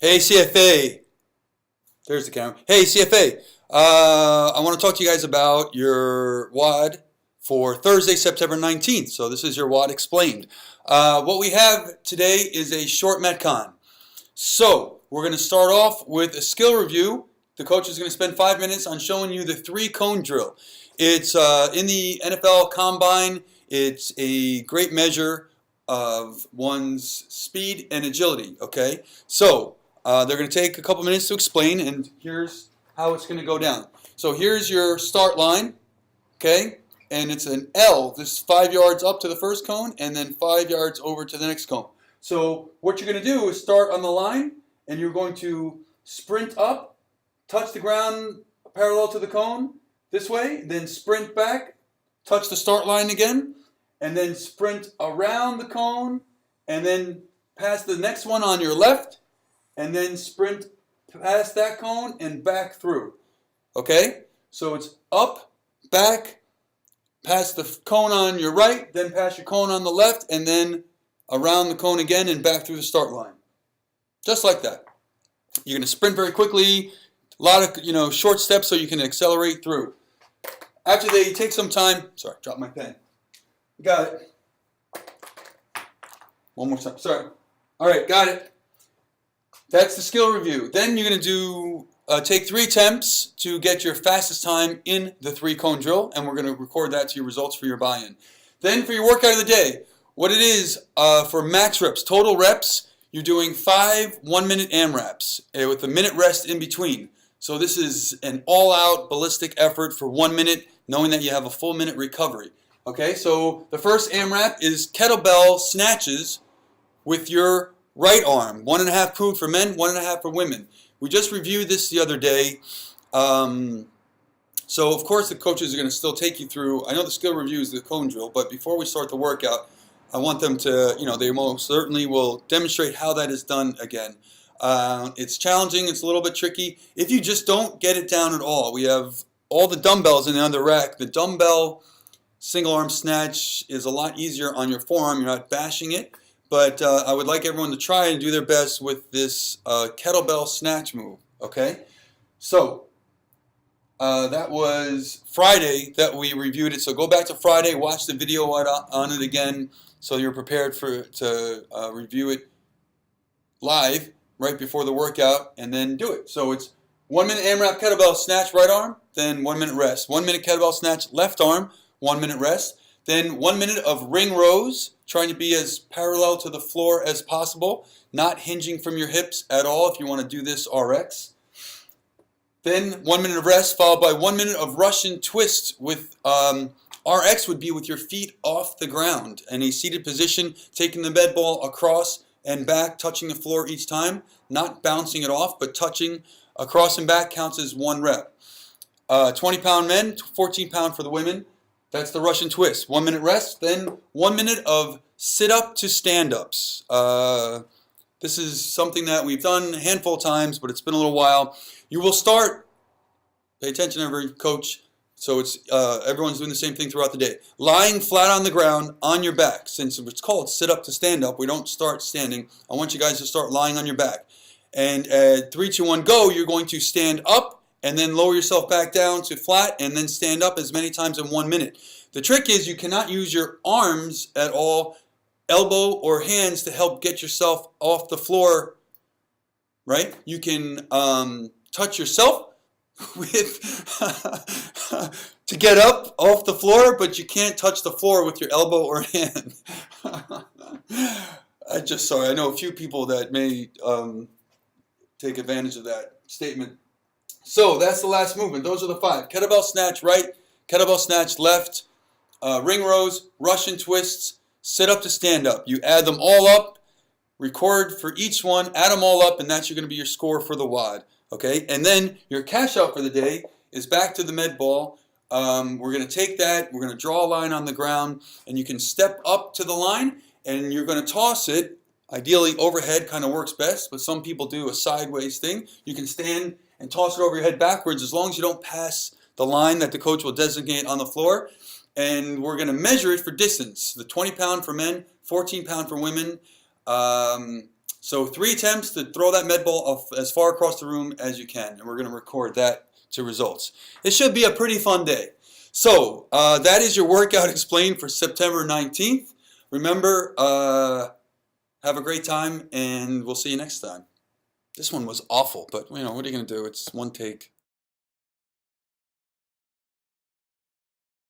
Hey CFA, there's the camera. Hey CFA, I want to talk to you guys about your WOD for Thursday, September 19th. So this is your WOD Explained. What we have today is a short Metcon. So we're going to start off with a skill review. The coach is going to spend 5 minutes on showing you the 3-cone drill. It's in the NFL Combine. It's a great measure of one's speed and agility. Okay, so they're going to take a couple minutes to explain, and here's how it's going to go down. So here's your start line, okay, and it's an L. This is 5 yards up to the first cone, and then 5 yards over to the next cone. So what you're going to do is start on the line, and you're going to sprint up, touch the ground parallel to the cone this way, then sprint back, touch the start line again, and then sprint around the cone, and then pass the next one on your left, and then sprint past that cone and back through. Okay? So it's up, back, past the cone on your right, then past your cone on the left, and then around the cone again and back through the start line. Just like that. You're going to sprint very quickly, a lot of short steps so you can accelerate through. After they take some time, sorry, dropped my pen. Got it. One more time, sorry. All right, got it. That's the skill review. Then you're going to do take 3 attempts to get your fastest time in the 3-cone drill, and we're going to record that to your results for your buy-in. Then for your workout of the day, what it is for max reps, total reps, you're doing 5 1-minute AMRAPs with a minute rest in between. So this is an all-out ballistic effort for 1 minute, knowing that you have a full minute recovery. Okay, so the first AMRAP is kettlebell snatches with your right arm. 1.5 pound for men, 1.5 for women. We just reviewed this the other day. So of course the coaches are going to still take you through. I know the skill review is the cone drill, but before we start the workout, I want them to, they most certainly will demonstrate how that is done again. It's challenging, it's a little bit tricky. If you just don't get it down at all, we have all the dumbbells in the under rack. The dumbbell single arm snatch is a lot easier on your forearm. You're not bashing it. But I would like everyone to try and do their best with this kettlebell snatch move, okay? So that was Friday that we reviewed it. So go back to Friday, watch the video on it again so you're prepared to review it live right before the workout and then do it. So it's 1 minute AMRAP kettlebell snatch right arm, then 1 minute rest. 1 minute kettlebell snatch left arm, 1 minute rest. Then 1 minute of ring rows, trying to be as parallel to the floor as possible, not hinging from your hips at all if you want to do this RX. Then 1 minute of rest, followed by 1 minute of Russian twists with RX would be with your feet off the ground in a seated position, taking the med ball across and back, touching the floor each time, not bouncing it off, but touching across and back counts as 1 rep. 20-pound men, 14-pound for the women. That's the Russian twist. 1 minute rest, then 1 minute of sit-up to stand-ups. This is something that we've done a handful of times, but it's been a little while. You will start, pay attention every coach, so it's everyone's doing the same thing throughout the day. Lying flat on the ground on your back. Since it's called sit-up to stand-up, we don't start standing. I want you guys to start lying on your back. And at 3, 2, 1, go, you're going to stand up, and then lower yourself back down to flat, and then stand up as many times in 1 minute. The trick is you cannot use your arms at all, elbow or hands, to help get yourself off the floor, right? You can touch yourself with to get up off the floor, but you can't touch the floor with your elbow or hand. Sorry, I know a few people that may take advantage of that statement. So that's the last movement. Those are the 5. Kettlebell snatch right, kettlebell snatch left, ring rows, Russian twists, sit up to stand up. You add them all up, record for each one, add them all up, and that's going to be your score for the WOD. Okay, and then your cash out for the day is back to the med ball. We're going to take that, we're going to draw a line on the ground, and you can step up to the line, and you're going to toss it. Ideally overhead kind of works best, but some people do a sideways thing. You can stand and toss it over your head backwards as long as you don't pass the line that the coach will designate on the floor. And we're going to measure it for distance. The 20-pound for men, 14-pound for women, So 3 attempts to throw that med ball off as far across the room as you can, and we're going to record that to results. It should be a pretty fun day. So that is your workout explained for September 19th. Remember, have a great time, and we'll see you next time. This one was awful, but what are you going to do? It's one take.